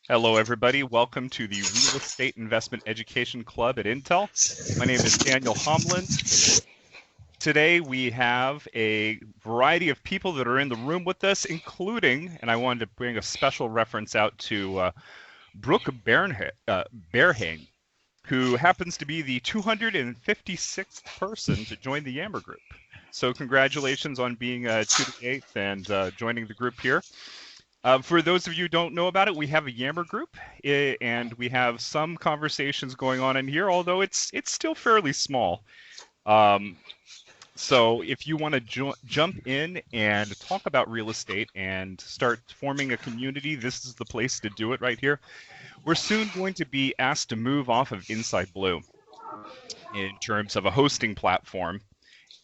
Hello, everybody. Welcome to the Real Estate Investment Education Club at Intel. My name is Daniel Homland. Today, we have a variety of people that are in the room with us, including, and I wanted to bring a special reference out to Brooke Bearhang, who happens to be the 256th person to join the Yammer group. So congratulations on being to the 8th and joining the group here. For those of you who don't know about it, we have a Yammer group, and we have some conversations going on in here, although it's still fairly small. So if you want to jump in and talk about real estate and start forming a community, this is the place to do it right here. We're soon going to be asked to move off of Inside Blue in terms of a hosting platform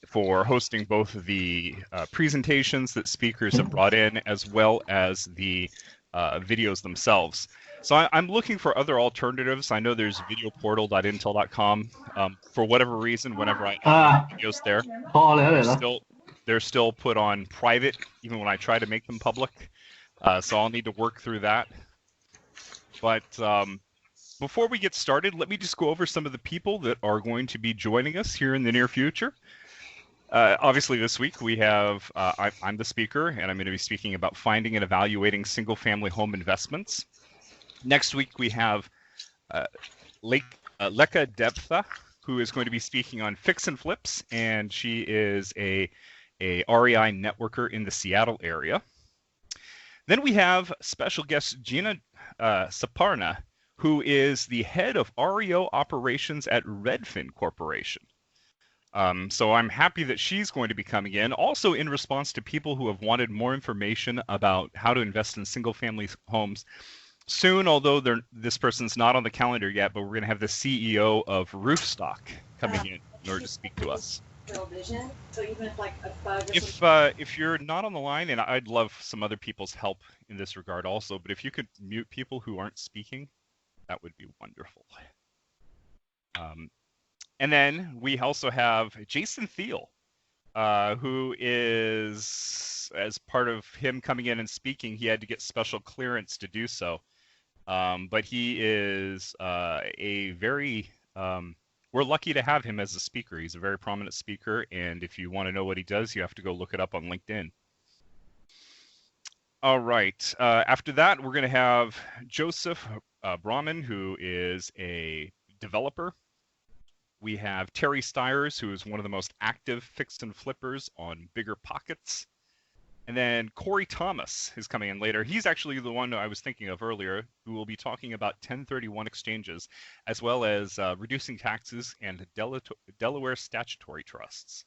for hosting both the presentations that speakers have brought in as well as the videos themselves. So I'm looking for other alternatives. I know there's videoportal.intel.com. For whatever reason, whenever I upload videos there, they're still put on private, even when I try to make them public. So I'll need to work through that. But before we get started, let me just go over some of the people that are going to be joining us here in the near future. Obviously, this week we have, I'm the speaker, and I'm going to be speaking about finding and evaluating single-family home investments. Next week we have Leka Debtha, who is going to be speaking on fix and flips, and she is a REI networker in the Seattle area. Then we have special guest Gina Saparna, who is the head of REO operations at Redfin Corporation. So I'm happy that she's going to be coming in, also in response to people who have wanted more information about how to invest in single-family homes. Soon, although this person's not on the calendar yet, but we're going to have the CEO of Roofstock coming in order to speak to us. So even if you're not on the line, and I'd love some other people's help in this regard also, but if you could mute people who aren't speaking, that would be wonderful. And then we also have Jason Thiel, who is, as part of him coming in and speaking, he had to get special clearance to do so. But he is a very, we're lucky to have him as a speaker. He's a very prominent speaker, and if you want to know what he does, you have to go look it up on LinkedIn. All right. After that, we're going to have Joseph Brahman, who is a developer. We have Terry Stiers, who is one of the most active fix and flippers on Bigger Pockets. And then Corey Thomas is coming in later. He's actually the one I was thinking of earlier, who will be talking about 1031 exchanges, as well as reducing taxes and Delaware statutory trusts.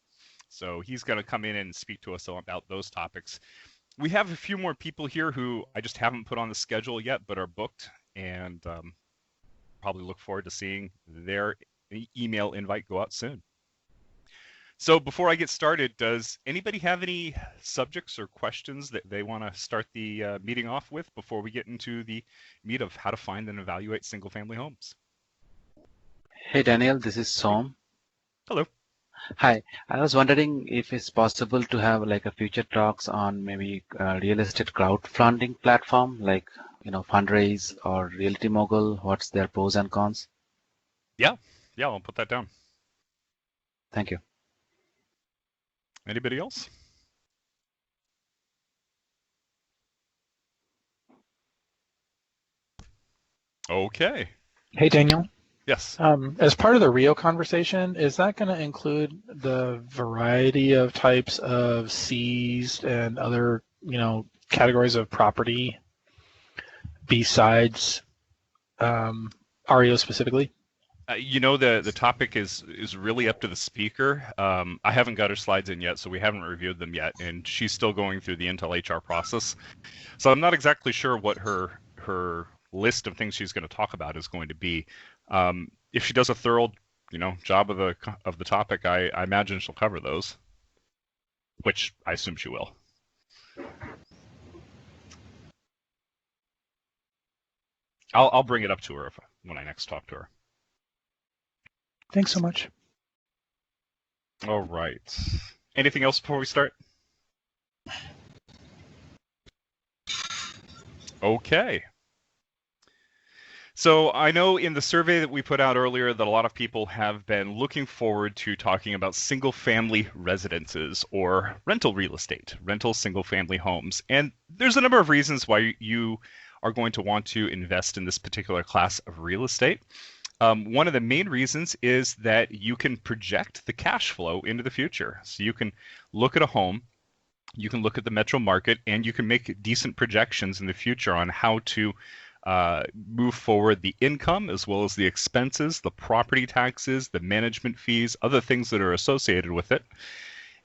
So he's going to come in and speak to us about those topics. We have a few more people here who I just haven't put on the schedule yet, but are booked, and probably look forward to seeing their email invite go out soon. So before I get started, does anybody have any subjects or questions that they want to start the meeting off with before we get into the meat of how to find and evaluate single-family homes? Hey Daniel, this is Som. Hello. Hi, I was wondering if it's possible to have like a future talks on maybe real estate crowdfunding platform, like Fundraise or Realty Mogul. What's their pros and cons? Yeah, I'll put that down. Thank you. Anybody else? Okay. Hey, Daniel. Yes. As part of the REO conversation, is that going to include the variety of types of seized and other, categories of property besides REO specifically? The topic is really up to the speaker. I haven't got her slides in yet, so we haven't reviewed them yet, and she's still going through the Intel HR process. So I'm not exactly sure what her list of things she's going to talk about is going to be. If she does a thorough, job of the topic, I imagine she'll cover those, which I assume she will. I'll bring it up to her when I next talk to her. Thanks so much. All right. Anything else before we start? Okay. So I know in the survey that we put out earlier that a lot of people have been looking forward to talking about single-family residences or rental real estate, rental single-family homes. And there's a number of reasons why you are going to want to invest in this particular class of real estate. One of the main reasons is that you can project the cash flow into the future. So you can look at a home, you can look at the metro market, and you can make decent projections in the future on how to move forward the income as well as the expenses, the property taxes, the management fees, other things that are associated with it,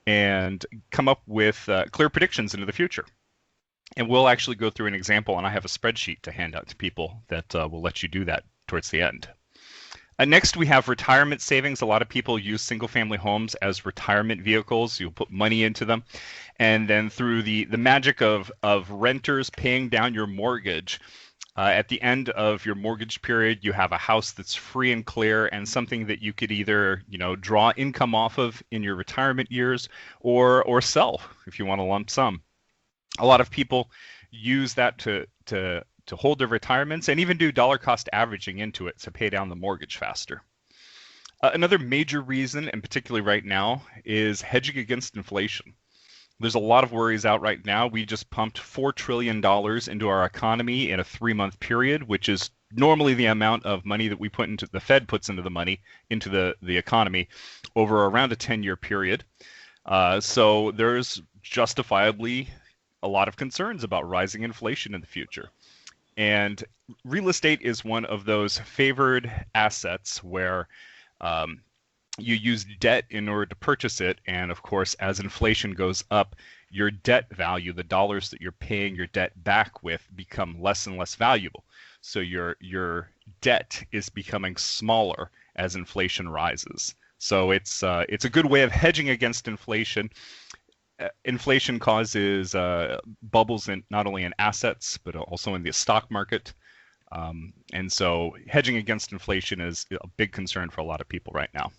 and come up with clear predictions into the future. And we'll actually go through an example, and I have a spreadsheet to hand out to people that will let you do that towards the end. Next, we have retirement savings. A lot of people use single-family homes as retirement vehicles. You'll put money into them, and then through the magic of renters paying down your mortgage, at the end of your mortgage period, you have a house that's free and clear and something that you could either, draw income off of in your retirement years or sell if you want a lump sum. A lot of people use that to hold their retirements and even do dollar cost averaging into it to pay down the mortgage faster. Another major reason, and particularly right now, is hedging against inflation. There's a lot of worries out right now. We just pumped $4 trillion into our economy in a 3-month period, which is normally the amount of money that we put into the Fed puts into the money into the economy over around a 10-year period. So there's justifiably a lot of concerns about rising inflation in the future. And real estate is one of those favored assets where you use debt in order to purchase it. And of course, as inflation goes up, your debt value, the dollars that you're paying your debt back with, become less and less valuable. So your debt is becoming smaller as inflation rises. So it's a good way of hedging against inflation. Inflation causes bubbles in not only in assets but also in the stock market, and so hedging against inflation is a big concern for a lot of people right now.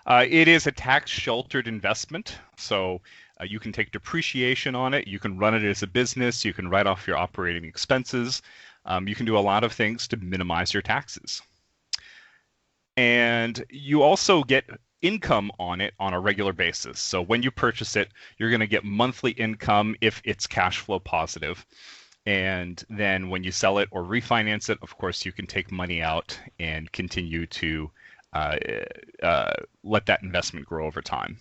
It is a tax-sheltered investment, so you can take depreciation on it. You can run it as a business. You can write off your operating expenses. You can do a lot of things to minimize your taxes, and you also get income on it on a regular basis. So when you purchase it, you're going to get monthly income if it's cash flow positive. And then when you sell it or refinance it, of course, you can take money out and continue to let that investment grow over time.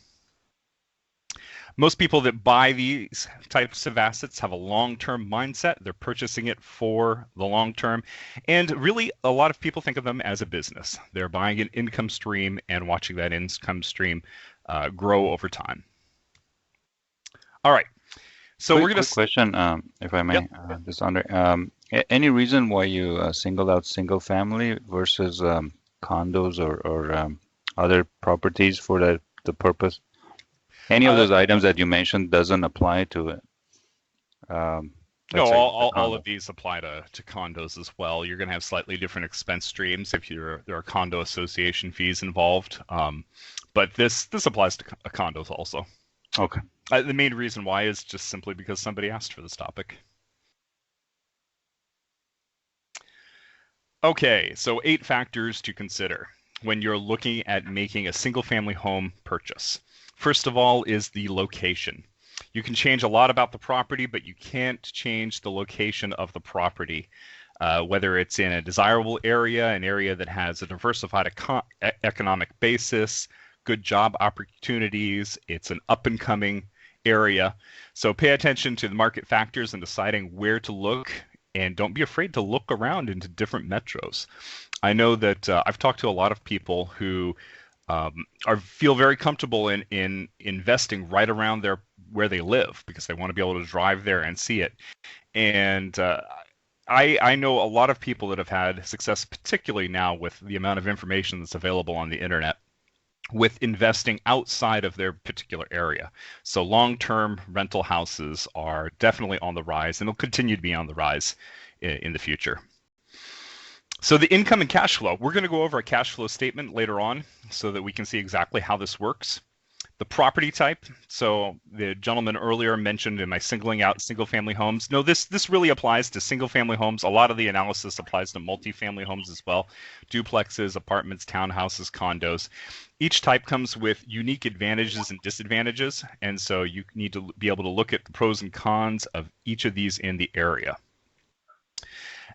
Most people that buy these types of assets have a long-term mindset. They're purchasing it for the long term. And really, a lot of people think of them as a business. They're buying an income stream and watching that income stream grow over time. All right. So we're going to... Quick question, if I may, just under. Any reason why you singled out single family versus condos or other properties for the purpose? Any of those items that you mentioned doesn't apply to it? No, all of these apply to condos as well. You're going to have slightly different expense streams if there are condo association fees involved. But this applies to condos also. Okay. The main reason why is just simply because somebody asked for this topic. Okay, so 8 factors to consider when you're looking at making a single-family home purchase. First of all is the location. You can change a lot about the property, but you can't change the location of the property, whether it's in a desirable area, an area that has a diversified economic basis, good job opportunities, it's an up-and-coming area. So pay attention to the market factors in deciding where to look, and don't be afraid to look around into different metros. I know that I've talked to a lot of people who feel very comfortable in investing right around where they live because they want to be able to drive there and see it. And I know a lot of people that have had success, particularly now with the amount of information that's available on the internet, with investing outside of their particular area. So long-term rental houses are definitely on the rise, and they'll continue to be on the rise in the future. So the income and cash flow, we're going to go over a cash flow statement later on so that we can see exactly how this works. The property type. So the gentleman earlier mentioned, am I singling out single-family homes? No, this really applies to single-family homes. A lot of the analysis applies to multifamily homes as well. Duplexes, apartments, townhouses, condos. Each type comes with unique advantages and disadvantages, and so you need to be able to look at the pros and cons of each of these in the area.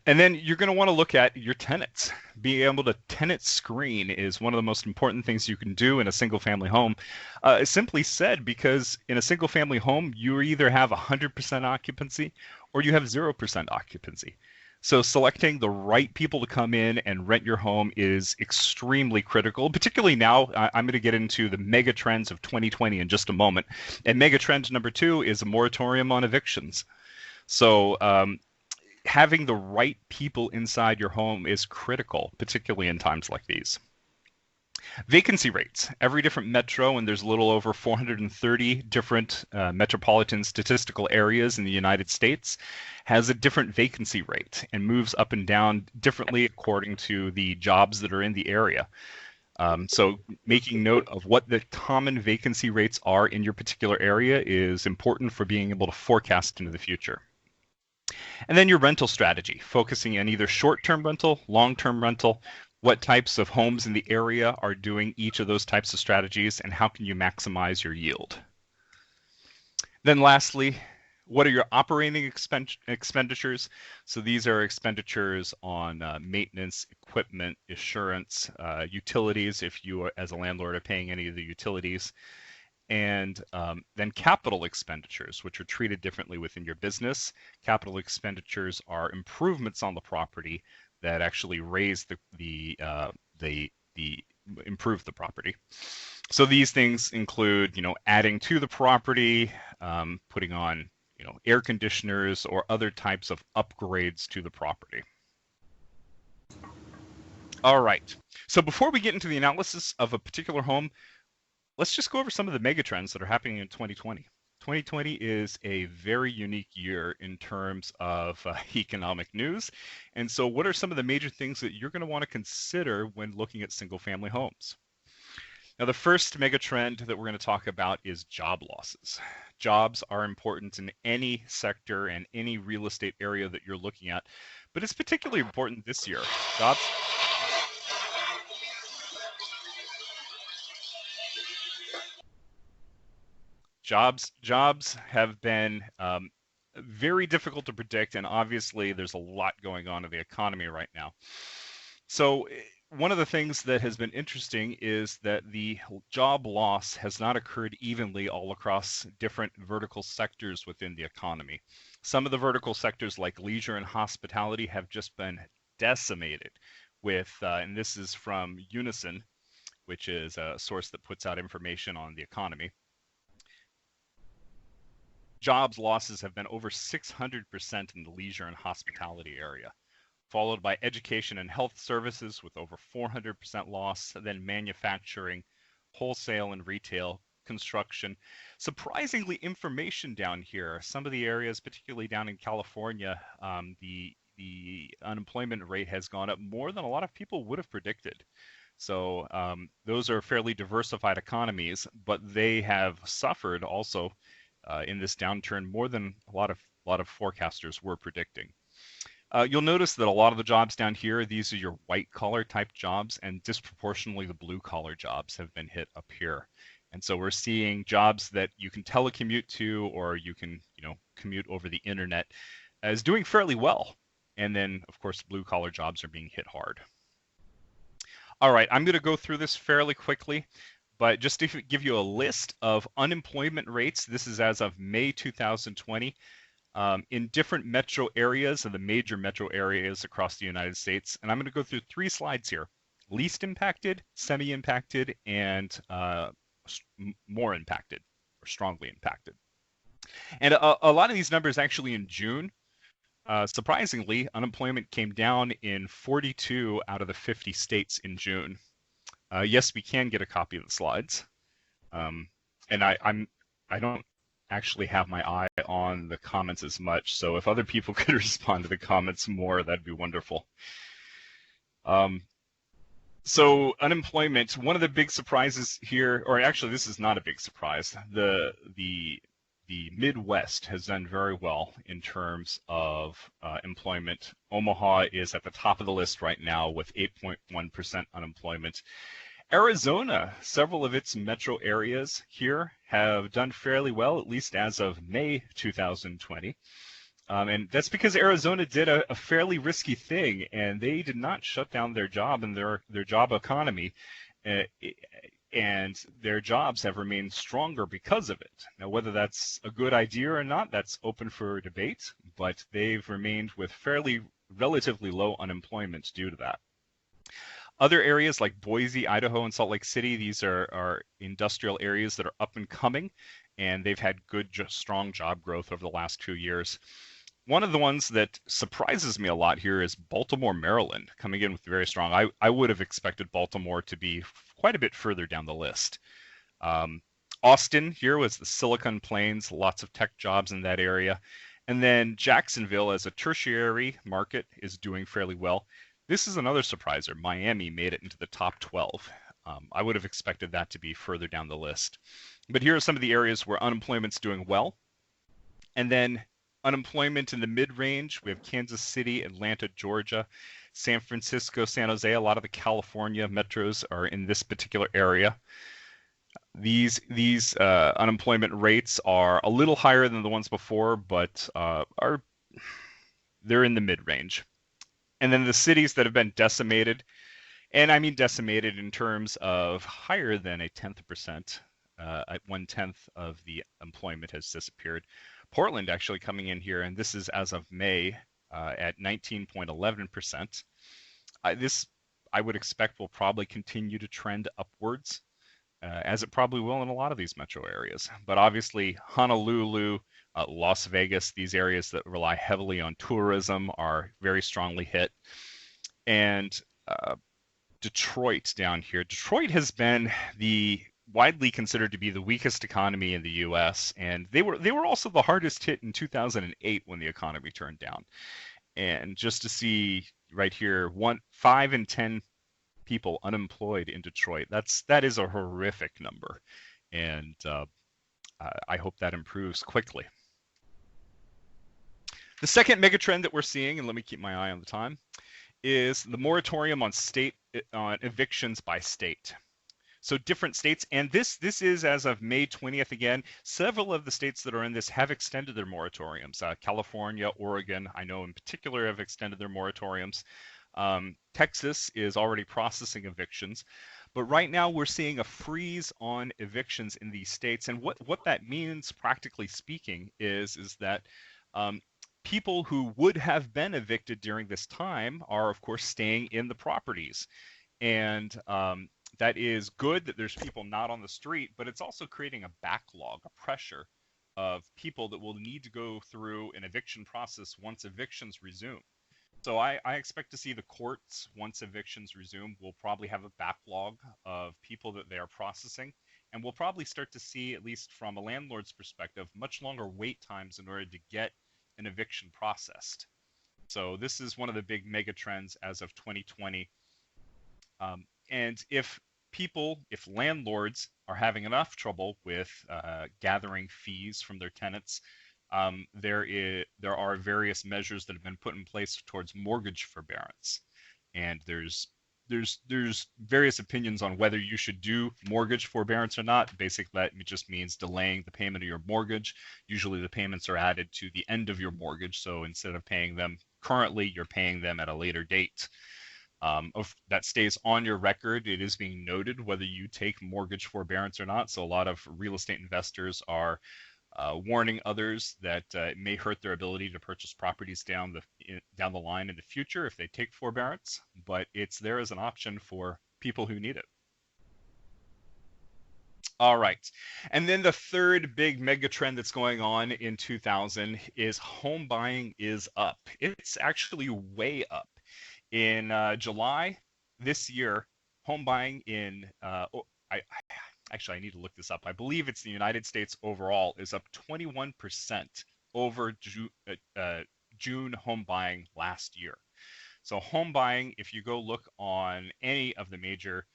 And then you're going to want to look at your tenants. Being able to tenant screen is one of the most important things you can do in a single family home. Simply said, because in a single family home, you either have 100% occupancy or you have 0% occupancy. So selecting the right people to come in and rent your home is extremely critical, particularly now. I'm going to get into the mega trends of 2020 in just a moment. And mega trend number 2 is a moratorium on evictions. So having the right people inside your home is critical, particularly in times like these. Vacancy rates. Every different metro, and there's a little over 430 different metropolitan statistical areas in the United States, has a different vacancy rate and moves up and down differently according to the jobs that are in the area. So making note of what the common vacancy rates are in your particular area is important for being able to forecast into the future. And then your rental strategy, focusing on either short-term rental, long-term rental, what types of homes in the area are doing each of those types of strategies, and how can you maximize your yield. Then lastly, what are your operating expenditures? So these are expenditures on maintenance, equipment, insurance, utilities, if you as a landlord are paying any of the utilities, and then capital expenditures, which are treated differently within your business. Capital expenditures are improvements on the property that actually raise improve the property. So these things include, adding to the property, putting on, air conditioners or other types of upgrades to the property. All right. So before we get into the analysis of a particular home, let's just go over some of the mega trends that are happening in 2020. 2020 is a very unique year in terms of economic news. And so what are some of the major things that you're going to want to consider when looking at single family homes? Now, the first mega trend that we're going to talk about is job losses. Jobs are important in any sector and any real estate area that you're looking at, but it's particularly important this year. Jobs have been very difficult to predict, and obviously there's a lot going on in the economy right now. So one of the things that has been interesting is that the job loss has not occurred evenly all across different vertical sectors within the economy. Some of the vertical sectors like leisure and hospitality have just been decimated with, and this is from Unison, which is a source that puts out information on the economy. Jobs losses have been over 600% in the leisure and hospitality area, followed by education and health services with over 400% loss, then manufacturing, wholesale and retail, construction. Surprisingly, information down here, some of the areas, particularly down in California, the unemployment rate has gone up more than a lot of people would have predicted. So those are fairly diversified economies, but they have suffered also in this downturn more than a lot of forecasters were predicting. You'll notice that a lot of the jobs down here, these are your white collar type jobs, and disproportionately the blue collar jobs have been hit up here. And so we're seeing jobs that you can telecommute to, or you can, commute over the internet, as doing fairly well. And then, of course, blue collar jobs are being hit hard. All right, I'm going to go through this fairly quickly. But just to give you a list of unemployment rates, this is as of May 2020, in different metro areas and the major metro areas across the United States. And I'm going to go through 3 slides here: least impacted, semi-impacted, and more impacted or strongly impacted. And a lot of these numbers actually in June. Surprisingly, unemployment came down in 42 out of the 50 states in June. Yes, we can get a copy of the slides, and I don't actually have my eye on the comments as much. So if other people could respond to the comments more, that'd be wonderful. So unemployment, one of the big surprises here, or actually this is not a big surprise. The Midwest has done very well in terms of employment. Omaha is at the top of the list right now with 8.1% unemployment. Arizona, several of its metro areas here have done fairly well, at least as of May 2020. And that's because Arizona did a fairly risky thing, and they did not shut down their job and their job economy, and their jobs have remained stronger because of it. Now, whether that's a good idea or not, that's open for debate, but they've remained with fairly relatively low unemployment due to that. Other areas like Boise, Idaho, and Salt Lake City, these are industrial areas that are up and coming, and they've had good, strong job growth over the last 2 years. One of the ones that surprises me a lot here is Baltimore, Maryland, coming in with very strong. I would have expected Baltimore to be quite a bit further down the list. Austin here was the Silicon Plains, lots of tech jobs in that area. And then Jacksonville as a tertiary market is doing fairly well. This is another surpriser. Miami made it into the top 12. I would have expected that to be further down the list. But here are some of the areas where unemployment's doing well. And then unemployment in the mid-range, we have Kansas City, Atlanta, Georgia, San Francisco, San Jose. A lot of the California metros are in this particular area. These unemployment rates are a little higher than the ones before, but they're in the mid-range. And then the cities that have been decimated, and I mean decimated in terms of higher than a 10%, 1/10 of the employment has disappeared. Portland actually coming in here, and this is as of May at 19.11%. This, I would expect, will probably continue to trend upwards, as it probably will in a lot of these metro areas. But obviously, Honolulu, Las Vegas, these areas that rely heavily on tourism are very strongly hit. And Detroit down here. Detroit has been widely considered to be the weakest economy in the U.S., and they were also the hardest hit in 2008 when the economy turned down. And just to see right here, 5 in 10 people unemployed in Detroit, that is a horrific number, and I hope that improves quickly. The second megatrend that we're seeing, and let me keep my eye on the time, is the moratorium on evictions by state. So different states, and this is as of May 20th again. Several of the states that are in this have extended their moratoriums. California, Oregon, I know in particular, have extended their moratoriums. Texas is already processing evictions. But right now we're seeing a freeze on evictions in these states. And what that means, practically speaking, is that people who would have been evicted during this time are, of course, staying in the properties. And that is good that there's people not on the street, but it's also creating a backlog, a pressure of people that will need to go through an eviction process once evictions resume. So I expect to see the courts, once evictions resume, will probably have a backlog of people that they are processing. And we'll probably start to see, at least from a landlord's perspective, much longer wait times in order to get an eviction processed. So this is one of the big mega trends as of 2020. And if landlords are having enough trouble with gathering fees from their tenants, there are various measures that have been put in place towards mortgage forbearance. And there's various opinions on whether you should do mortgage forbearance or not. Basically, that just means delaying the payment of your mortgage. Usually the payments are added to the end of your mortgage. So instead of paying them currently, you're paying them at a later date. That stays on your record. It is being noted whether you take mortgage forbearance or not. So a lot of real estate investors are warning others that it may hurt their ability to purchase properties down the line in the future if they take forbearance, but it's there as an option for people who need it. All right, and then the third big mega trend that's going on in 2000 is home buying is up. It's actually way up. In July this year, home buying in actually, I need to look this up. I believe it's the United States overall is up 21% over June home buying last year. So home buying, if you go look on any of the major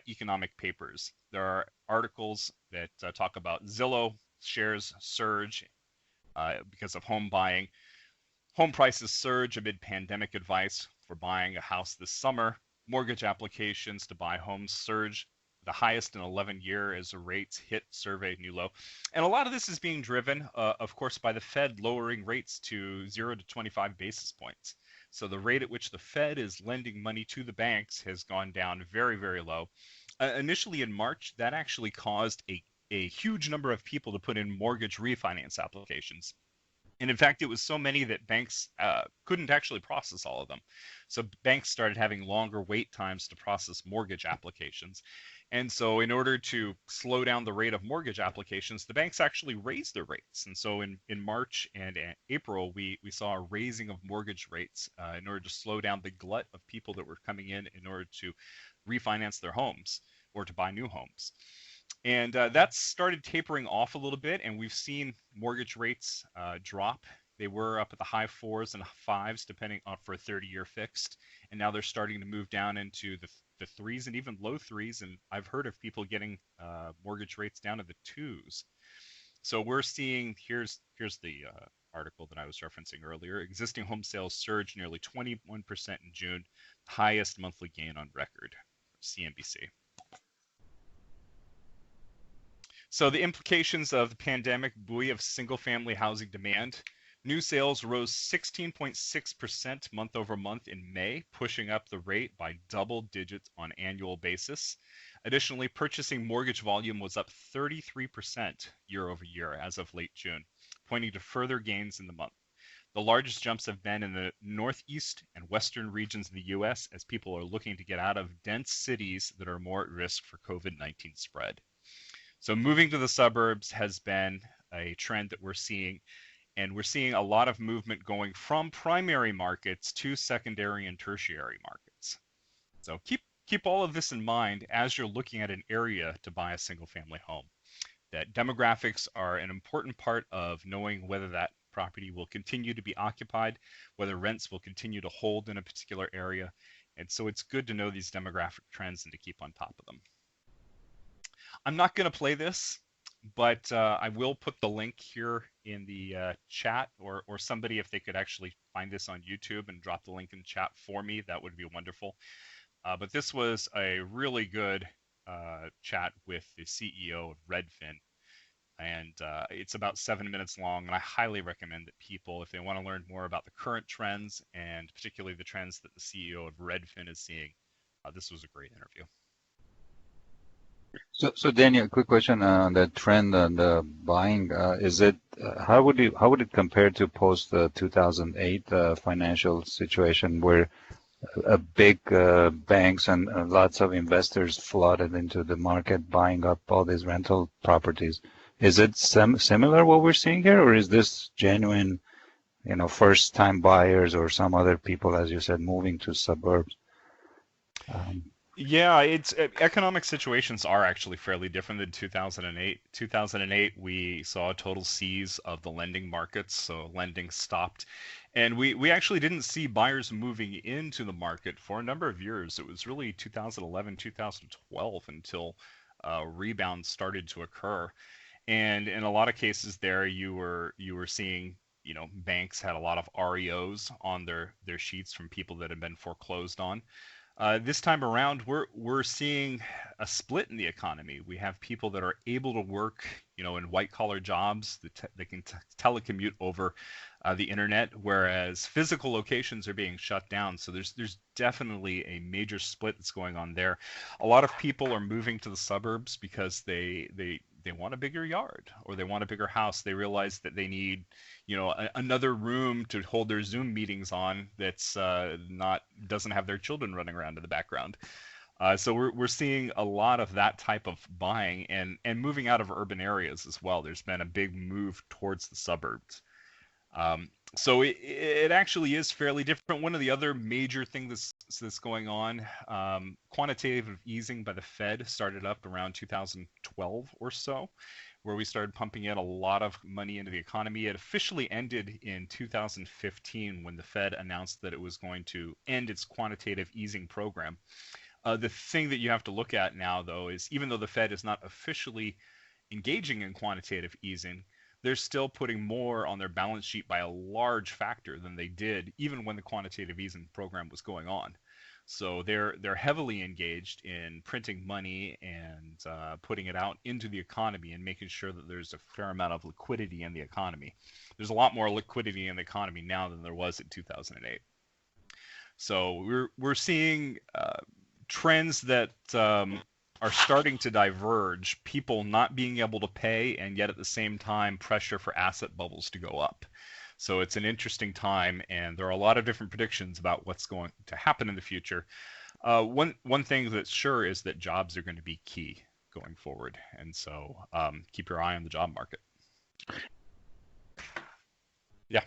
economic papers, there are articles that talk about Zillow shares surge because of home buying. Home prices surge amid pandemic advice for buying a house this summer. Mortgage applications to buy homes surge, the highest in 11 years as the rates hit survey new low. And a lot of this is being driven, of course, by the Fed lowering rates to 0 to 25 basis points. So the rate at which the Fed is lending money to the banks has gone down very, very low. Initially in March, that actually caused a huge number of people to put in mortgage refinance applications. And in fact, it was so many that banks couldn't actually process all of them. So banks started having longer wait times to process mortgage applications. And so in order to slow down the rate of mortgage applications, the banks actually raised their rates. And so in March and April, we saw a raising of mortgage rates in order to slow down the glut of people that were coming in order to refinance their homes or to buy new homes. And that's started tapering off a little bit, and we've seen mortgage rates drop. They were up at the high 4s and 5s, depending on for a 30-year fixed, and now they're starting to move down into the 3s and even low 3s. And I've heard of people getting mortgage rates down to the 2s. So we're seeing here's the article that I was referencing earlier. Existing home sales surged nearly 21% in June, highest monthly gain on record. CNBC. So the implications of the pandemic buoy of single-family housing demand. New sales rose 16.6% month over month in May, pushing up the rate by double digits on an annual basis. Additionally, purchasing mortgage volume was up 33% year over year as of late June, pointing to further gains in the month. The largest jumps have been in the northeast and western regions of the U.S. as people are looking to get out of dense cities that are more at risk for COVID-19 spread. So moving to the suburbs has been a trend that we're seeing, and we're seeing a lot of movement going from primary markets to secondary and tertiary markets. So keep all of this in mind as you're looking at an area to buy a single family home. That demographics are an important part of knowing whether that property will continue to be occupied, whether rents will continue to hold in a particular area. And so it's good to know these demographic trends and to keep on top of them. I'm not going to play this, but I will put the link here in the chat, or somebody, if they could actually find this on YouTube and drop the link in the chat for me, that would be wonderful. But this was a really good chat with the CEO of Redfin, and it's about 7 minutes long, and I highly recommend that people, if they want to learn more about the current trends, and particularly the trends that the CEO of Redfin is seeing, this was a great interview. So Daniel, quick question on that trend on the buying. Is it how would it compare to post the 2008 financial situation where big banks and lots of investors flooded into the market buying up all these rental properties? Is it similar what we're seeing here, or is this genuine, first-time buyers or some other people, as you said, moving to suburbs? Yeah, it's economic situations are actually fairly different than 2008. 2008, we saw a total seize of the lending markets, so lending stopped. And we actually didn't see buyers moving into the market for a number of years. It was really 2011, 2012 until rebounds started to occur. And in a lot of cases there, you were seeing, banks had a lot of REOs on their sheets from people that had been foreclosed on. This time around, we're seeing a split in the economy. We have people that are able to work, in white-collar jobs that they can telecommute over the internet, whereas physical locations are being shut down. So there's definitely a major split that's going on there. A lot of people are moving to the suburbs because they want a bigger yard, or they want a bigger house. They realize that they need, another room to hold their Zoom meetings on that's doesn't have their children running around in the background. So we're seeing a lot of that type of buying and moving out of urban areas as well. There's been a big move towards the suburbs. So it actually is fairly different. One of the other major things that's going on, quantitative easing by the Fed started up around 2012 or so, where we started pumping in a lot of money into the economy. It officially ended in 2015 when the Fed announced that it was going to end its quantitative easing program. The thing that you have to look at now, though, is even though the Fed is not officially engaging in quantitative easing, they're still putting more on their balance sheet by a large factor than they did even when the quantitative easing program was going on. So they're heavily engaged in printing money and putting it out into the economy and making sure that there's a fair amount of liquidity in the economy. There's a lot more liquidity in the economy now than there was in 2008. So we're seeing trends that are starting to diverge, people not being able to pay, and yet at the same time pressure for asset bubbles to go up. So it's an interesting time, and there are a lot of different predictions about what's going to happen in the future. One thing that's sure is that jobs are going to be key going forward, and so keep your eye on the job market. Yeah,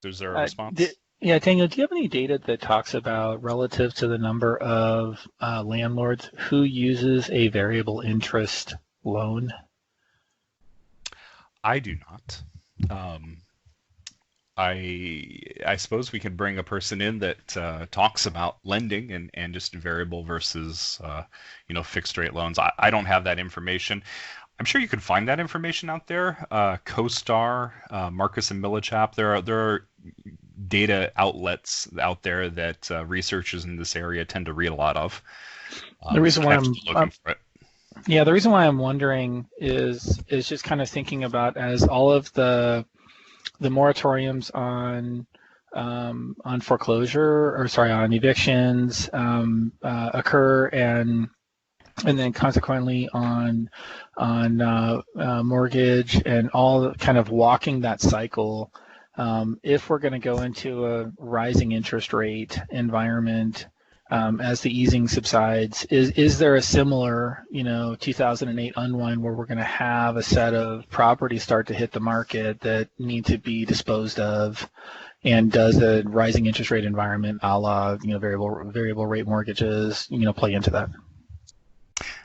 there's a response. Yeah, Daniel, do you have any data that talks about relative to the number of landlords who uses a variable interest loan? I do not. I suppose we can bring a person in that talks about lending and just variable versus fixed rate loans. I don't have that information. I'm sure you could find that information out there. CoStar, Marcus and Millichap. There are data outlets out there that researchers in this area tend to read a lot of. The reason why the reason why I'm wondering is just kind of thinking about as all of the moratoriums on foreclosure on evictions occur and then consequently on mortgage and all kind of walking that cycle. If we're going to go into a rising interest rate environment as the easing subsides, is there a similar 2008 unwind where we're going to have a set of properties start to hit the market that need to be disposed of? And does the rising interest rate environment, a la variable rate mortgages, play into that?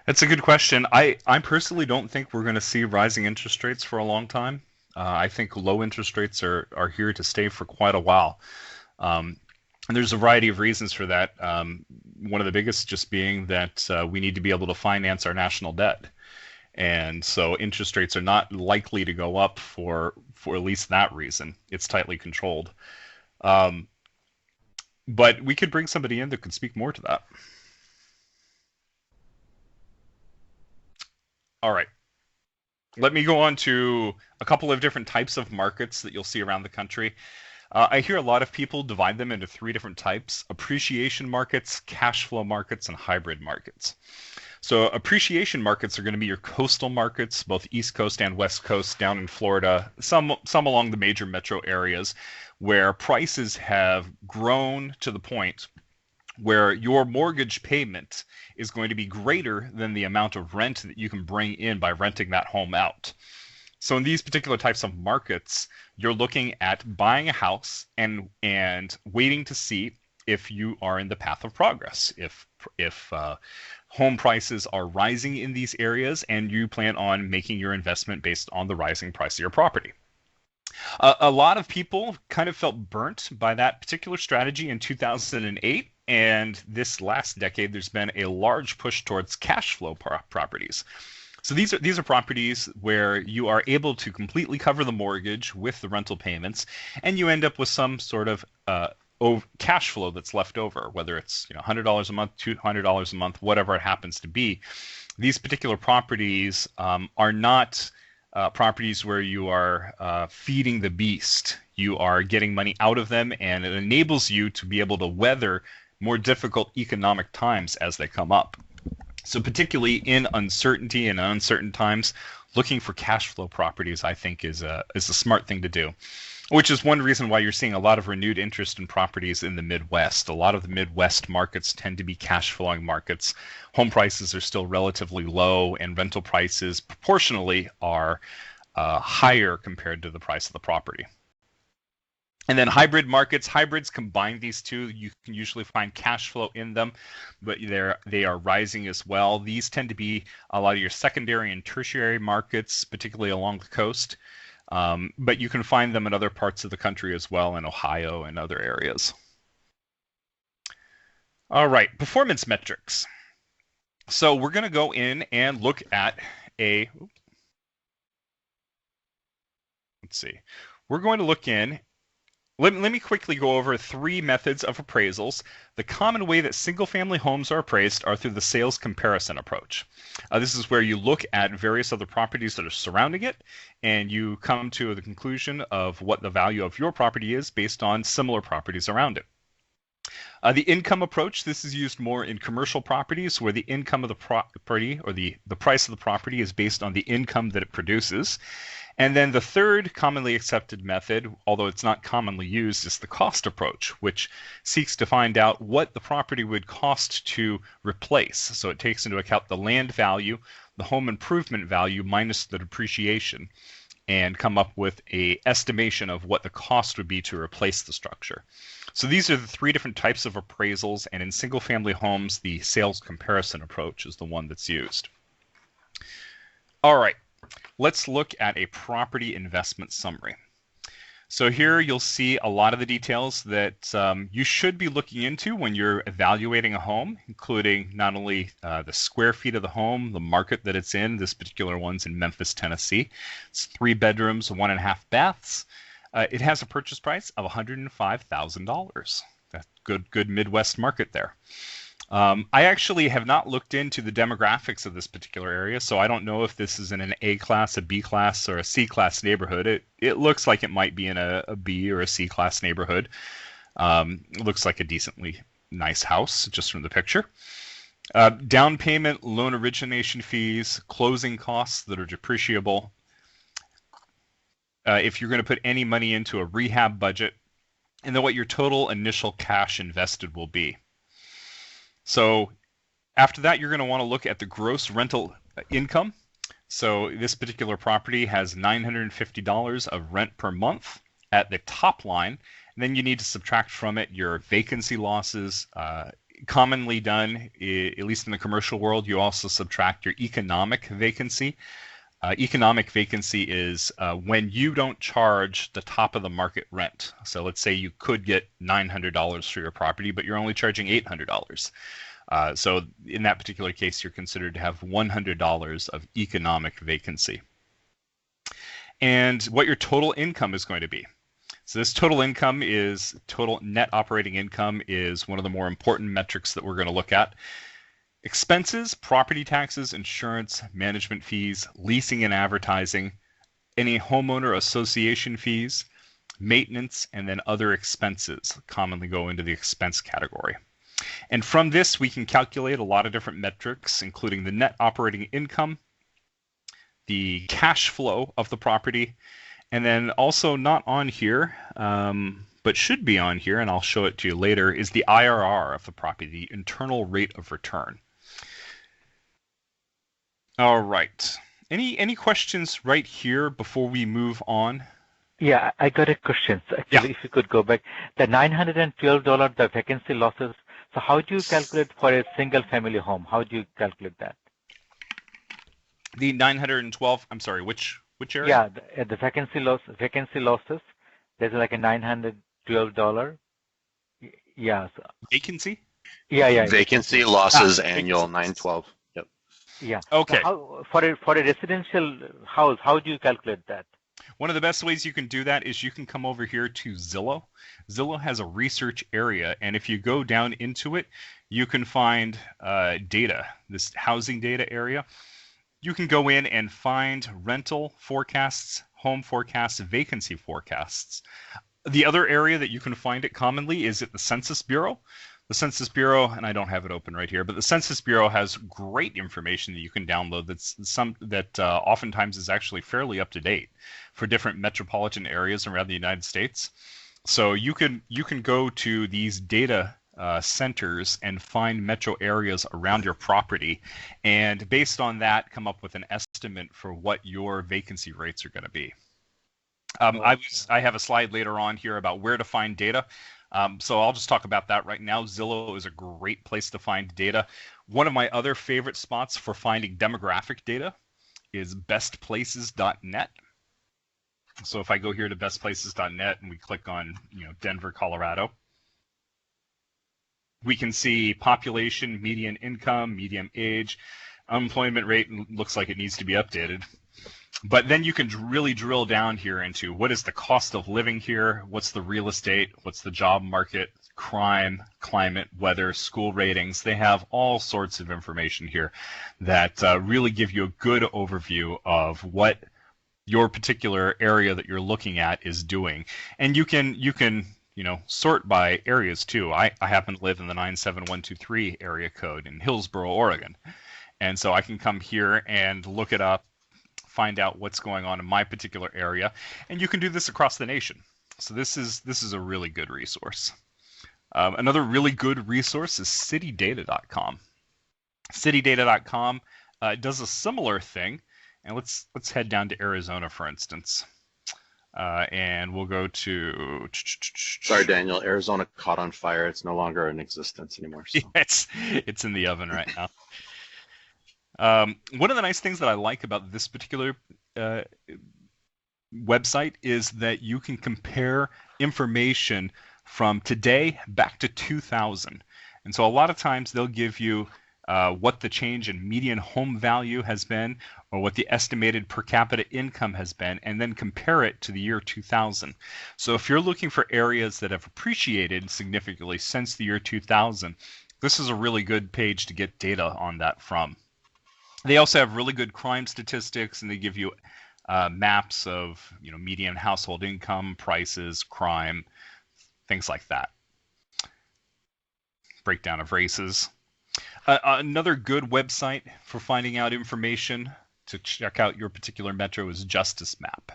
That's a good question. I personally don't think we're going to see rising interest rates for a long time. I think low interest rates are here to stay for quite a while. And there's a variety of reasons for that. One of the biggest just being that we need to be able to finance our national debt. And so interest rates are not likely to go up for at least that reason. It's tightly controlled. But we could bring somebody in that could speak more to that. All right. Let me go on to a couple of different types of markets that you'll see around the country. I hear a lot of people divide them into three different types: appreciation markets, cash flow markets, and hybrid markets. So appreciation markets are going to be your coastal markets, both East Coast and West Coast, down in Florida, some along the major metro areas, where prices have grown to the point where your mortgage payment is going to be greater than the amount of rent that you can bring in by renting that home out. So in these particular types of markets, you're looking at buying a house and waiting to see if you are in the path of progress. If home prices are rising in these areas and you plan on making your investment based on the rising price of your property. A lot of people kind of felt burnt by that particular strategy in 2008. And this last decade, there's been a large push towards cash flow properties. So these are properties where you are able to completely cover the mortgage with the rental payments, and you end up with some sort of cash flow that's left over, whether it's $100 a month, $200 a month, whatever it happens to be. These particular properties are not properties where you are feeding the beast. You are getting money out of them, and it enables you to be able to weather more difficult economic times as they come up. So particularly in uncertainty and uncertain times, looking for cash flow properties, I think, is a smart thing to do, which is one reason why you're seeing a lot of renewed interest in properties in the Midwest. A lot of the Midwest markets tend to be cash flowing markets. Home prices are still relatively low, and rental prices proportionally are higher compared to the price of the property. And then hybrid markets, hybrids combine these two. You can usually find cash flow in them, but they are rising as well. These tend to be a lot of your secondary and tertiary markets, particularly along the coast. But you can find them in other parts of the country as well, in Ohio and other areas. All right, performance metrics. So we're going to go in and look at let's see. We're going to look in. Let me quickly go over 3 methods of appraisals. The common way that single-family homes are appraised are through the sales comparison approach. This is where you look at various other properties that are surrounding it, and you come to the conclusion of what the value of your property is based on similar properties around it. The income approach, this is used more in commercial properties where the income of the property or the price of the property is based on the income that it produces. And then the third commonly accepted method, although it's not commonly used, is the cost approach, which seeks to find out what the property would cost to replace. So it takes into account the land value, the home improvement value minus the depreciation, and come up with an estimation of what the cost would be to replace the structure. So these are the 3 different types of appraisals, and in single-family homes, the sales comparison approach is the one that's used. All right. Let's look at a property investment summary. So here you'll see a lot of the details that you should be looking into when you're evaluating a home, including not only the square feet of the home, the market that it's in. This particular one's in Memphis, Tennessee. It's 3 bedrooms, 1.5 baths. It has a purchase price of $105,000. That's good Midwest market there. I actually have not looked into the demographics of this particular area, so I don't know if this is in an A class, a B class, or a C class neighborhood. It looks like it might be in a B or a C class neighborhood. It looks like a decently nice house just from the picture. Down payment, loan origination fees, closing costs that are depreciable. If you're going to put any money into a rehab budget, and then what your total initial cash invested will be. So after that, you're going to want to look at the gross rental income. So this particular property has $950 of rent per month at the top line. And then you need to subtract from it your vacancy losses. Commonly done, at least in the commercial world, you also subtract your economic vacancy. Economic vacancy is when you don't charge the top of the market rent. So let's say you could get $900 for your property, but you're only charging $800. So in that particular case, you're considered to have $100 of economic vacancy. And what your total income is going to be. So this total net operating income is one of the more important metrics that we're going to look at. Expenses, property taxes, insurance, management fees, leasing and advertising, any homeowner association fees, maintenance, and then other expenses commonly go into the expense category. And from this, we can calculate a lot of different metrics, including the net operating income, the cash flow of the property, and then also not on here, but should be on here, and I'll show it to you later, is the IRR of the property, the internal rate of return. All right. Any questions right here before we move on? Yeah, I got a question. So actually, if you could go back, the $912, the vacancy losses. So how do you calculate for a single family home? How do you calculate that? The 912. I'm sorry. Which area? Yeah, the vacancy losses. There's like a $912. Yeah. So, vacancy. Yeah. Vacancy losses annual 912. Yep. Yeah. Okay. So for a residential house, how do you calculate that? One of the best ways you can do that is you can come over here to Zillow. Zillow has a research area, and if you go down into it, you can find data, this housing data area. You can go in and find rental forecasts, home forecasts, vacancy forecasts. The other area that you can find it commonly is at the Census Bureau. The Census Bureau, and I don't have it open right here, but the Census Bureau has great information that you can download that oftentimes is actually fairly up to date for different metropolitan areas around the United States. So you can go to these data centers and find metro areas around your property, and based on that, come up with an estimate for what your vacancy rates are going to be. I have a slide later on here about where to find data. So I'll just talk about that right now. Zillow is a great place to find data. One of my other favorite spots for finding demographic data is bestplaces.net. So if I go here to bestplaces.net and we click on, Denver, Colorado, we can see population, median income, median age, unemployment rate looks like it needs to be updated. But then you can really drill down here into what is the cost of living here, what's the real estate, what's the job market, crime, climate, weather, school ratings. They have all sorts of information here that really give you a good overview of what your particular area that you're looking at is doing. And you can sort by areas too. I happen to live in the 97123 area code in Hillsboro, Oregon. And so I can come here and look it up, find out what's going on in my particular area, and you can do this across the nation. So this is a really good resource. Another really good resource is citydata.com. Citydata.com does a similar thing, and let's head down to Arizona, for instance, and we'll go to. Sorry, Daniel. Arizona caught on fire. It's no longer in existence anymore. So. Yeah, it's in the oven right now. One of the nice things that I like about this particular website is that you can compare information from today back to 2000. And so a lot of times they'll give you what the change in median home value has been or what the estimated per capita income has been, and then compare it to the year 2000. So if you're looking for areas that have appreciated significantly since the year 2000, this is a really good page to get data on that from. They also have really good crime statistics, and they give you maps of median household income, prices, crime, things like that. Breakdown of races. Another good website for finding out information to check out your particular metro is Justice Map.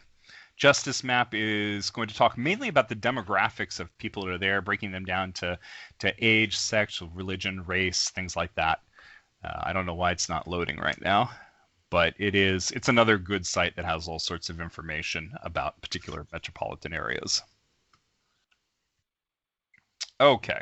Justice Map is going to talk mainly about the demographics of people that are there, breaking them down to age, sex, religion, race, things like that. I don't know why it's not loading right now, but it's another good site that has all sorts of information about particular metropolitan areas. Okay.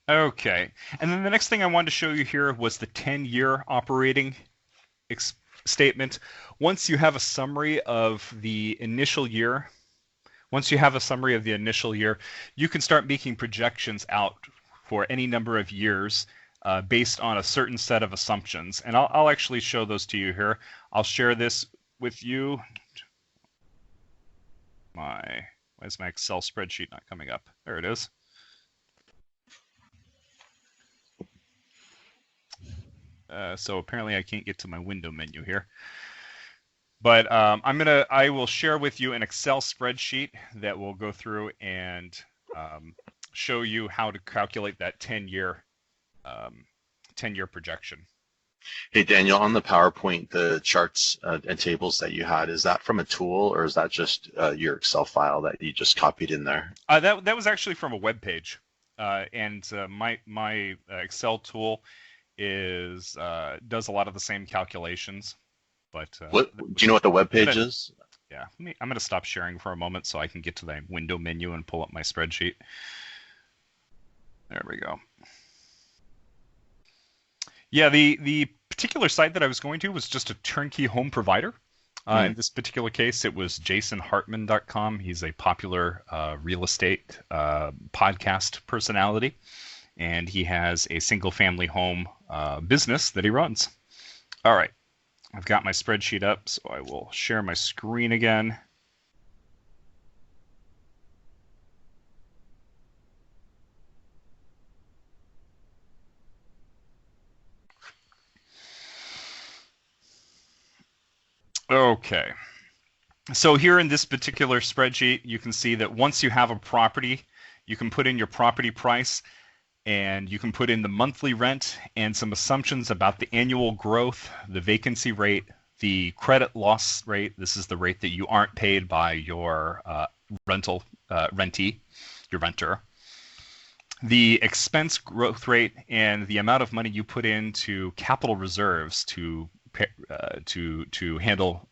Okay, and then the next thing I wanted to show you here was the 10-year operating statement. Once you have a summary of the initial year, you can start making projections out for any number of years based on a certain set of assumptions. And I'll actually show those to you here. I'll share this with you. Why is my Excel spreadsheet not coming up? There it is. So apparently I can't get to my window menu here. But I will share with you an Excel spreadsheet that will go through and show you how to calculate that 10-year projection. Hey Daniel, on the PowerPoint, the charts and tables that you had, is that from a tool or is that just your Excel file that you just copied in there? That was actually from a web page, and my Excel tool does a lot of the same calculations. But do you know what the web page is? Yeah, I'm going to stop sharing for a moment so I can get to the window menu and pull up my spreadsheet. There we go. Yeah, the particular site that I was going to was just a turnkey home provider. In this particular case, it was jasonhartman.com. He's a popular real estate podcast personality, and he has a single-family home business that he runs. All right. I've got my spreadsheet up, so I will share my screen again. Okay. So here in this particular spreadsheet, you can see that once you have a property, you can put in your property price, and you can put in the monthly rent and some assumptions about the annual growth, the vacancy rate, the credit loss rate. This is the rate that you aren't paid by your rentee, your renter. the expense growth rate and the amount of money you put into capital reserves to handle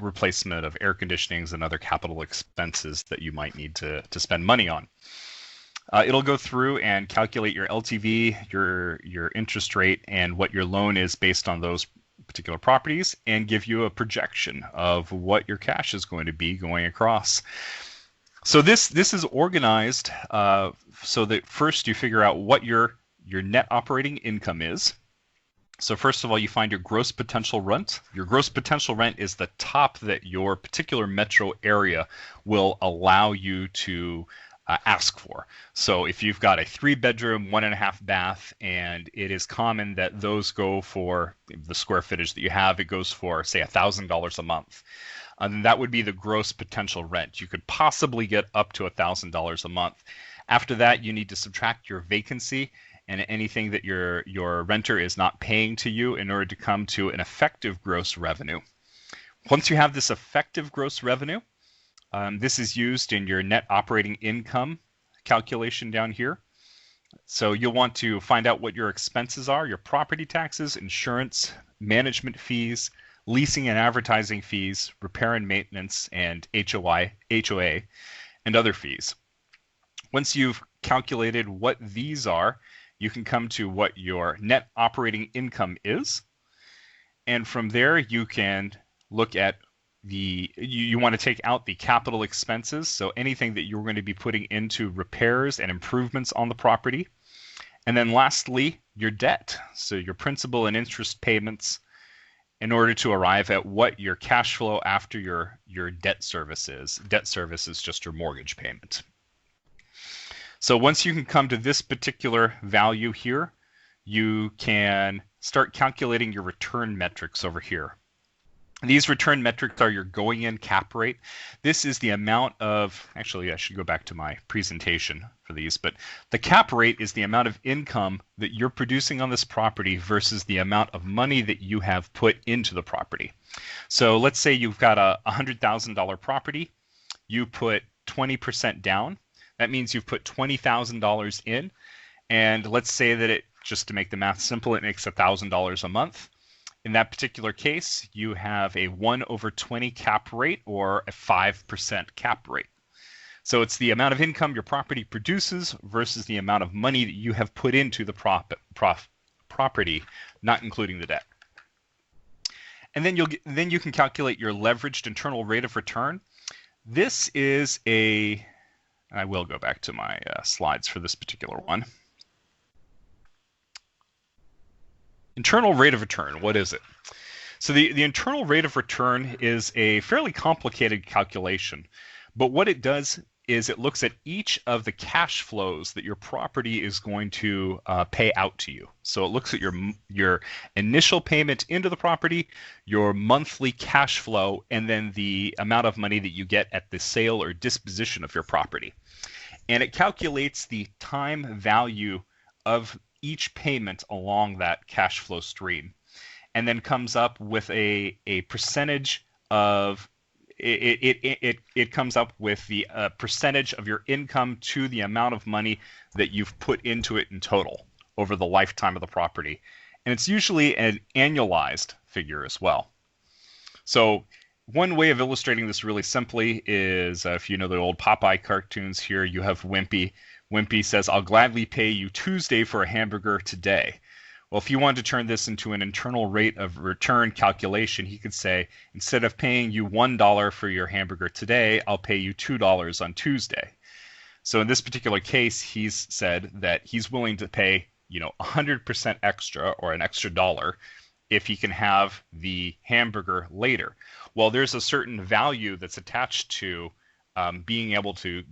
replacement of air conditionings and other capital expenses that you might need to spend money on. It'll go through and calculate your LTV, your interest rate, and what your loan is based on those particular properties, and give you a projection of what your cash is going to be going across. So this is organized so that first you figure out what your net operating income is. So first of all, you find your gross potential rent. Your gross potential rent is the top that your particular metro area will allow you to ask for. So if you've got a 3-bedroom, 1.5 bath, and it is common that those go for the square footage that you have, it goes for, say, $1,000 a month. And that would be the gross potential rent. You could possibly get up to $1,000 a month. After that, you need to subtract your vacancy and anything that your renter is not paying to you in order to come to an effective gross revenue. Once you have this effective gross revenue, this is used in your net operating income calculation down here. So you'll want to find out what your expenses are, your property taxes, insurance, management fees, leasing and advertising fees, repair and maintenance, and HOA, and other fees. Once you've calculated what these are, you can come to what your net operating income is. And from there, you can look at you want to take out the capital expenses, so anything that you're going to be putting into repairs and improvements on the property. And then lastly, your debt, so your principal and interest payments, in order to arrive at what your cash flow after your debt service is. Debt service is just your mortgage payment. So once you can come to this particular value here, you can start calculating your return metrics over here. These return metrics are your going in cap rate. This is the amount of, actually I should go back to my presentation for these, but the cap rate is the amount of income that you're producing on this property versus the amount of money that you have put into the property. So let's say you've got a $100,000 property, you put 20% down. That means you've put $20,000 in, and let's say that it, just to make the math simple, it makes $1,000 a month. In that particular case, you have a 1/20 cap rate or a 5% cap rate. So it's the amount of income your property produces versus the amount of money that you have put into the property, not including the debt. And then you can calculate your leveraged internal rate of return. This is I will go back to my slides for this particular one. Internal rate of return, what is it? So the internal rate of return is a fairly complicated calculation, but what it does is it looks at each of the cash flows that your property is going to pay out to you. So it looks at your initial payment into the property, your monthly cash flow, and then the amount of money that you get at the sale or disposition of your property. And it calculates the time value of each payment along that cash flow stream, and then comes up with a percentage of it comes up with the percentage of your income to the amount of money that you've put into it in total over the lifetime of the property, and it's usually an annualized figure as well. So one way of illustrating this really simply is if you know the old Popeye cartoons here, you have Wimpy. Wimpy says, "I'll gladly pay you Tuesday for a hamburger today." Well, if you wanted to turn this into an internal rate of return calculation, he could say, instead of paying you $1 for your hamburger today, I'll pay you $2 on Tuesday. So in this particular case, he's said that he's willing to pay 100% extra or an extra dollar if he can have the hamburger later. Well, there's a certain value that's attached to being able to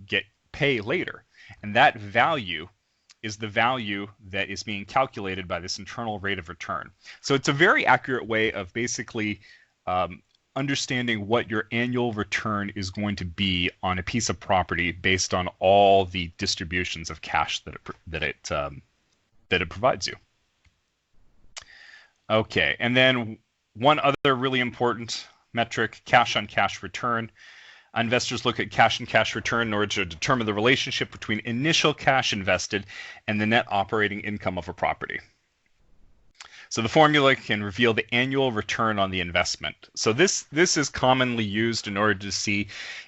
pay later. And that value is the value that is being calculated by this internal rate of return. So it's a very accurate way of basically understanding what your annual return is going to be on a piece of property based on all the distributions of cash that it provides you. Okay, and then one other really important metric, cash on cash return. Investors look at cash and cash return in order to determine the relationship between initial cash invested and the net operating income of a property. So the formula can reveal the annual return on the investment. So this is commonly used in order to see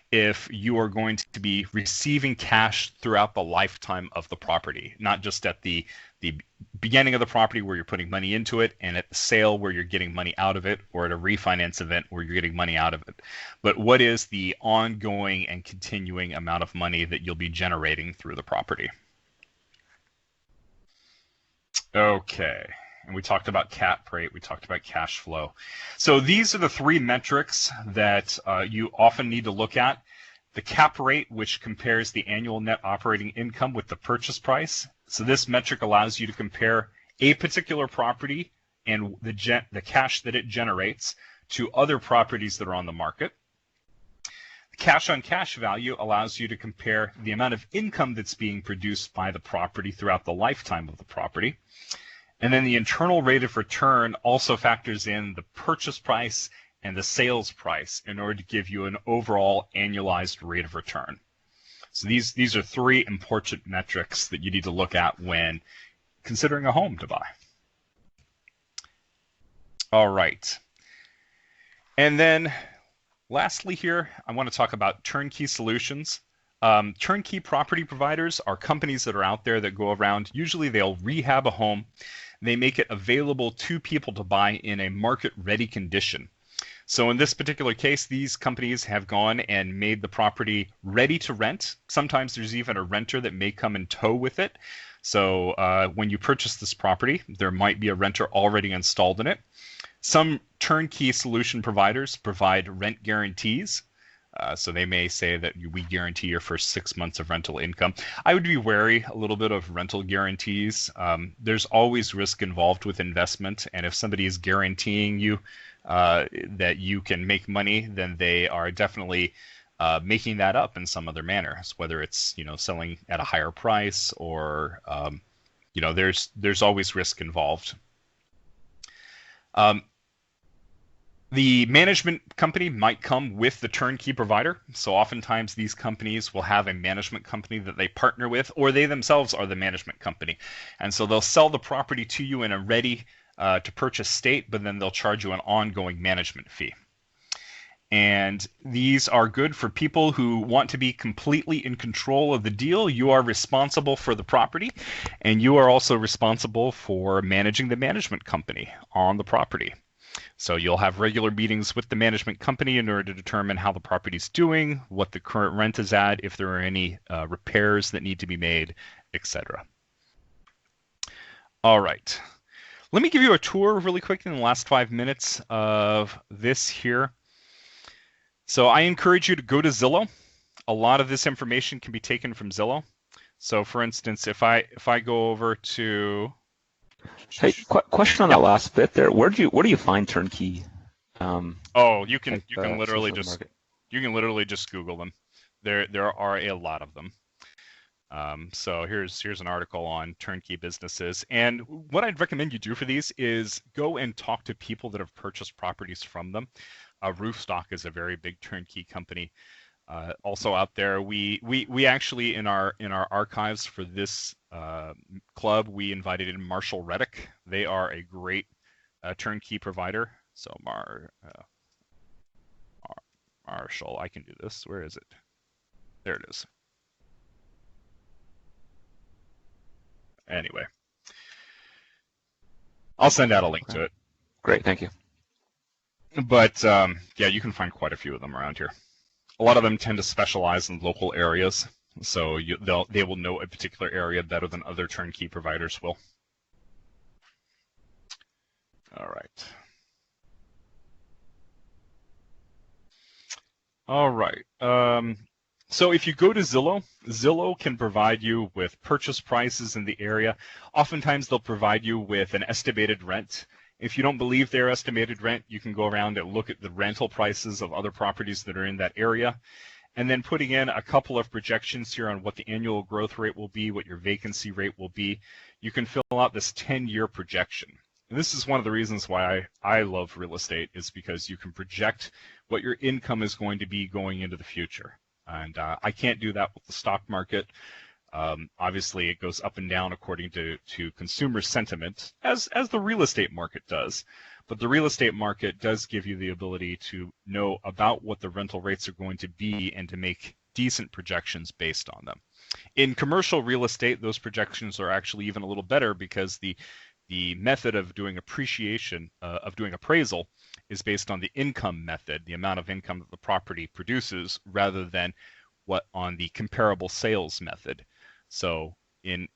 if you are going to be receiving cash throughout the lifetime of the property, not just at the beginning of the property where you're putting money into it, and at the sale where you're getting money out of it, or at a refinance event where you're getting money out of it. But what is the ongoing and continuing amount of money that you'll be generating through the property? Okay. And we talked about cap rate, we talked about cash flow. So these are the three metrics that you often need to look at. The cap rate, which compares the annual net operating income with the purchase price. So this metric allows you to compare a particular property and the cash that it generates to other properties that are on the market. The cash on cash value allows you to compare the amount of income that's being produced by the property throughout the lifetime of the property. And then the internal rate of return also factors in the purchase price and the sales price in order to give you an overall annualized rate of return. So these are three important metrics that you need to look at when considering a home to buy. All right. And then lastly here, I want to talk about turnkey solutions. Turnkey property providers are companies that are out there that go around. Usually they'll rehab a home. They make it available to people to buy in a market-ready condition. So in this particular case, these companies have gone and made the property ready to rent. Sometimes there's even a renter that may come in tow with it. So when you purchase this property, there might be a renter already installed in it. Some turnkey solution providers provide rent guarantees. So they may say that we guarantee your first 6 months of rental income. I would be wary a little bit of rental guarantees. There's always risk involved with investment, and if somebody is guaranteeing you that you can make money, then they are definitely making that up in some other manner, whether it's selling at a higher price or there's always risk involved. The management company might come with the turnkey provider. So oftentimes these companies will have a management company that they partner with, or they themselves are the management company. And so they'll sell the property to you in a ready to purchase state, but then they'll charge you an ongoing management fee. And these are good for people who want to be completely in control of the deal. You are responsible for the property, and you are also responsible for managing the management company on the property. So you'll have regular meetings with the management company in order to determine how the property's doing, what the current rent is at, if there are any repairs that need to be made, etc. All right. Let me give you a tour really quick in the last 5 minutes of this here. So I encourage you to go to Zillow. A lot of this information can be taken from Zillow. So for instance, if I go over to... Hey, question on that last bit there. Where do you find turnkey? You can literally just Google them. There are a lot of them. So here's an article on turnkey businesses, and what I'd recommend you do for these is go and talk to people that have purchased properties from them. Roofstock is a very big turnkey company. Also out there, we actually in our archives for this club, we invited in Marshall Reddick. They are a great turnkey provider. So Marshall, I can do this. Where is it? There it is. Anyway, I'll send out a link to it. Great, thank you. But yeah, you can find quite a few of them around here. A lot of them tend to specialize in local areas, so they will know a particular area better than other turnkey providers will. All right. All right. So if you go to Zillow, Zillow can provide you with purchase prices in the area. Oftentimes they'll provide you with an estimated rent. If you don't believe their estimated rent, you can go around and look at the rental prices of other properties that are in that area, and then putting in a couple of projections here on what the annual growth rate will be, what your vacancy rate will be. You can fill out this 10-year projection. And this is one of the reasons why I love real estate, is because you can project what your income is going to be going into the future. And I can't do that with the stock market. Obviously, it goes up and down according to consumer sentiment, as the real estate market does. But the real estate market does give you the ability to know about what the rental rates are going to be and to make decent projections based on them. In commercial real estate, those projections are actually even a little better, because the method of doing appreciation, of doing appraisal, is based on the income method, the amount of income that the property produces, rather than what on the comparable sales method. So in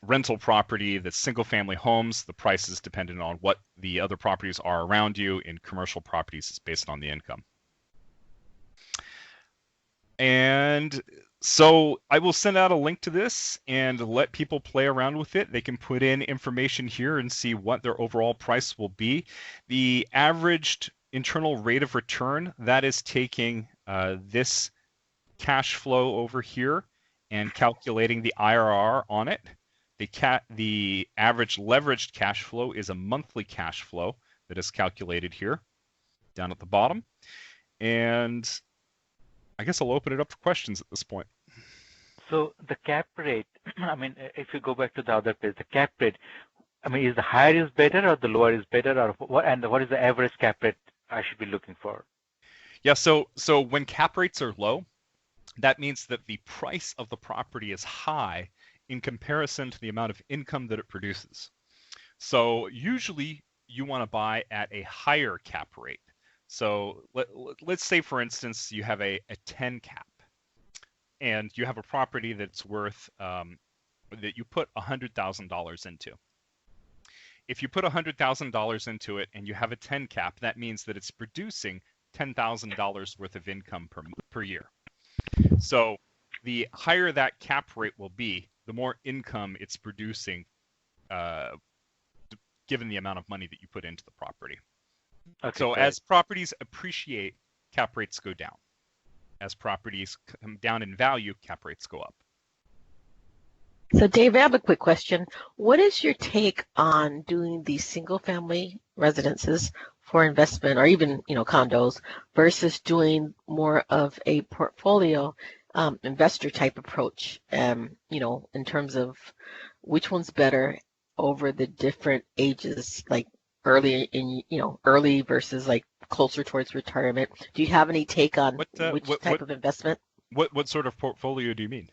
rental property, the single-family homes, the price is dependent on what the other properties are around you. In commercial properties, it's based on the income. And so I will send out a link to this and let people play around with it. They can put in information here and see what their overall price will be. The averaged internal rate of return, that is taking this cash flow over here and calculating the IRR on it. The average leveraged cash flow is a monthly cash flow that is calculated here down at the bottom. And I guess I'll open it up for questions at this point. So the cap rate, I mean, if you go back to the other page, the cap rate, I mean, is the higher is better or the lower is better, or what? And what is the average cap rate I should be looking for? Yeah, so when cap rates are low, that means that the price of the property is high in comparison to the amount of income that it produces. So usually you want to buy at a higher cap rate. So let's say, for instance, you have a 10 cap, and you have a property that's worth, that you put $100,000 into. If you put $100,000 into it and you have a 10 cap, that means that it's producing $10,000 worth of income per year. So the higher that cap rate will be, the more income it's producing, given the amount of money that you put into the property. Okay, so as properties appreciate, cap rates go down. As properties come down in value, cap rates go up. So Dave, I have a quick question. What is your take on doing these single-family residences for investment, or even condos, versus doing more of a portfolio investor type approach? In terms of which one's better over the different ages, like early versus like closer towards retirement. Do you have any take on which type of investment? What sort of portfolio do you mean?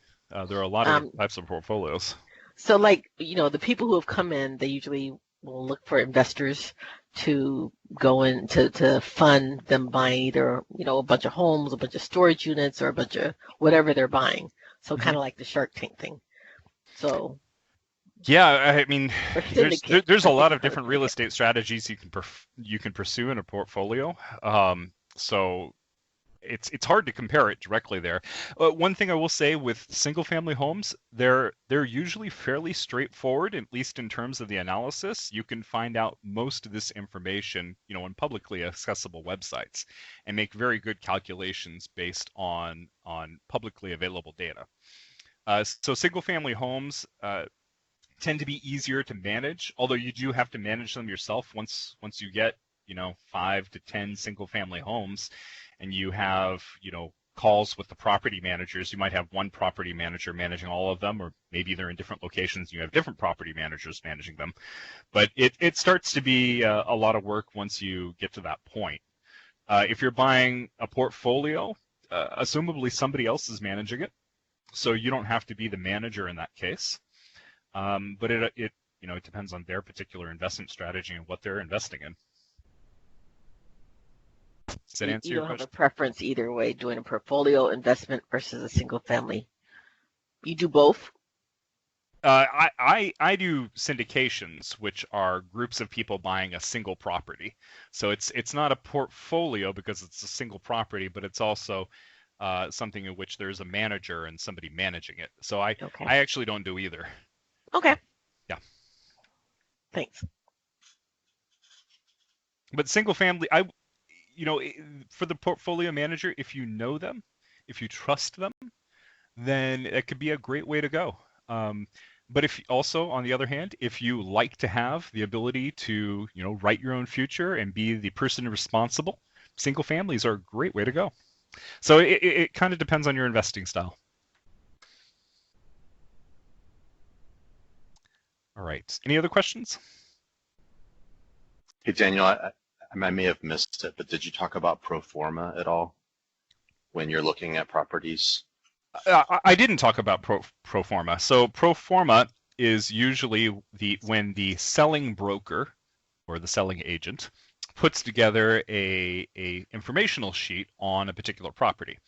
There are a lot of different types of portfolios. So like, the people who have come in, they usually will look for investors to go in to fund them buying either, a bunch of homes, a bunch of storage units, or a bunch of whatever they're buying. So kind of like the Shark Tank thing. So. Yeah, I mean, there's a lot of different real estate strategies you can pursue in a portfolio. So it's hard to compare it directly there. One thing I will say with single-family homes, they're usually fairly straightforward, at least in terms of the analysis. You can find out most of this information, on publicly accessible websites, and make very good calculations based on publicly available data. So single-family homes tend to be easier to manage, although you do have to manage them yourself once you get 5 to 10 single-family homes, and you have calls with the property managers. You might have one property manager managing all of them, or maybe they're in different locations and you have different property managers managing them. But it starts to be a lot of work once you get to that point. If you're buying a portfolio, assumably somebody else is managing it, so you don't have to be the manager in that case. But it depends on their particular investment strategy and what they're investing in. Does that answer your question? You don't have a preference either way, doing a portfolio investment versus a single family. You do both? I do syndications, which are groups of people buying a single property. So it's not a portfolio because it's a single property, but it's also something in which there's a manager and somebody managing it. So I actually don't do either. Okay. Yeah. Thanks. But single family, for the portfolio manager, if you know them, if you trust them, then it could be a great way to go. But if also, on the other hand, if you like to have the ability to, write your own future and be the person responsible, single families are a great way to go. So it kind of depends on your investing style. All right. Any other questions? Hey, Daniel, I may have missed it, but did you talk about pro forma at all when you're looking at properties? I didn't talk about pro forma. So pro forma is usually when the selling broker or the selling agent puts together a informational sheet on a particular property.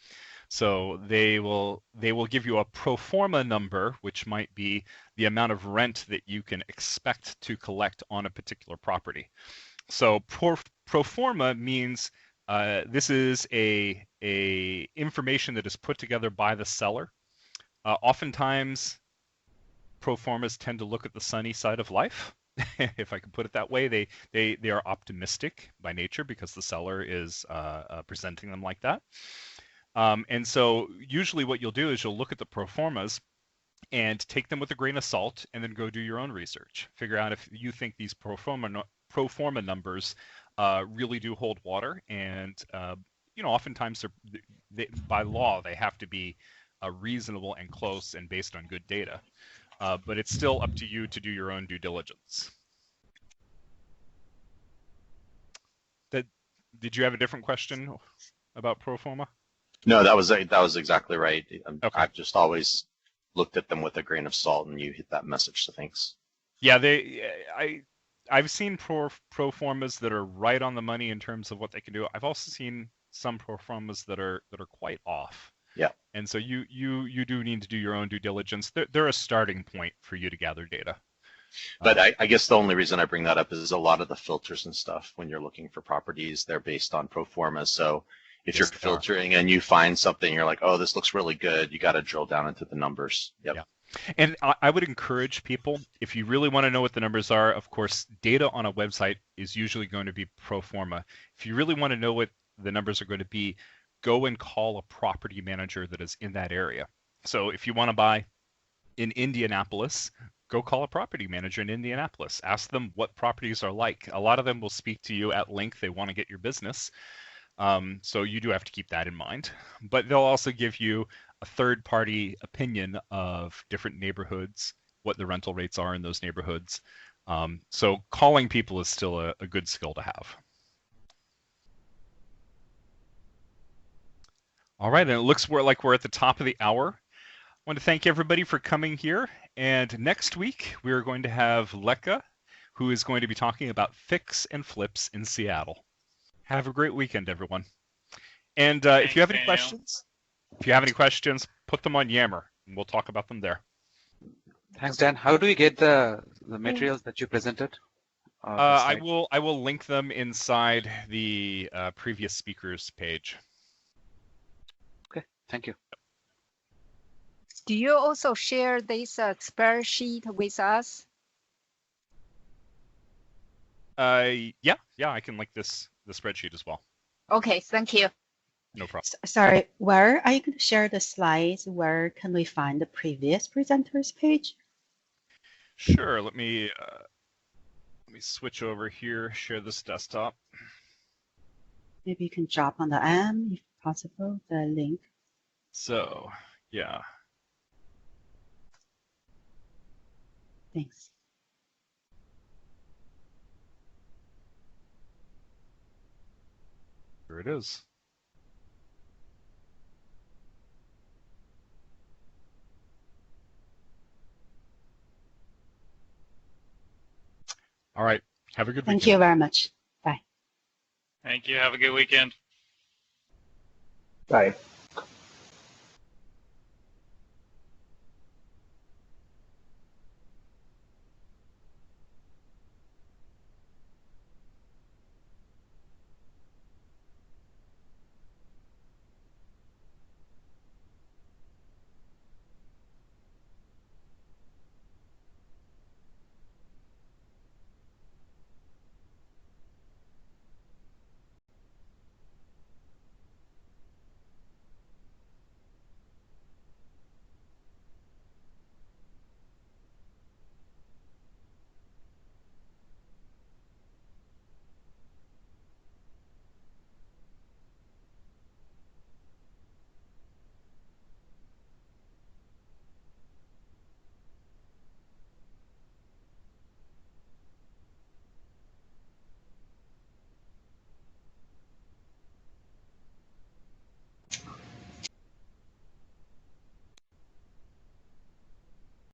So they will give you a pro forma number, which might be the amount of rent that you can expect to collect on a particular property. So pro forma means this is a information that is put together by the seller. Oftentimes, pro formas tend to look at the sunny side of life, if I can put it that way. They are optimistic by nature because the seller is presenting them like that. And so usually what you'll do is you'll look at the pro formas and take them with a grain of salt and then go do your own research. Figure out if you think these pro forma numbers really do hold water. And, oftentimes by law, they have to be reasonable and close and based on good data. But it's still up to you to do your own due diligence. Did you have a different question about pro forma? No, that was exactly right. Okay. I've just always looked at them with a grain of salt, and you hit that message. So thanks. Yeah, I've seen pro formas that are right on the money in terms of what they can do. I've also seen some pro formas that are quite off. Yeah. And so you do need to do your own due diligence. They're a starting point for you to gather data. But I guess the only reason I bring that up is a lot of the filters and stuff when you're looking for properties, they're based on pro forma. So if you're filtering and you find something, you're like, oh, this looks really good, you got to drill down into the numbers. Yep. Yeah. And I would encourage people, if you really want to know what the numbers are, of course, data on a website is usually going to be pro forma. If you really want to know what the numbers are going to be, go and call a property manager that is in that area. So if you want to buy in Indianapolis, go call a property manager in Indianapolis. Ask them what properties are like. A lot of them will speak to you at length. They want to get your business. So you do have to keep that in mind. But they'll also give you a third-party opinion of different neighborhoods, what the rental rates are in those neighborhoods. So calling people is still a good skill to have. All right, and it looks like we're at the top of the hour. I want to thank everybody for coming here. And next week, we are going to have Leka, who is going to be talking about fix and flips in Seattle. Have a great weekend, everyone. And if you have any questions, put them on Yammer, and we'll talk about them there. Thanks, Dan. How do we get the materials that you presented? I will link them inside the previous speakers page. Okay, thank you. Do you also share this spreadsheet with us? Yeah, I can link the spreadsheet as well. Okay, thank you. No problem. Sorry, where are you going to share the slides? Where can we find the previous presenters page? Sure. Let me switch over here. Share this desktop. Maybe you can drop on the end, if possible, the link. So, yeah. Thanks. Here it is. All right. Have a good weekend. Thank you very much. Bye. Thank you. Have a good weekend. Bye.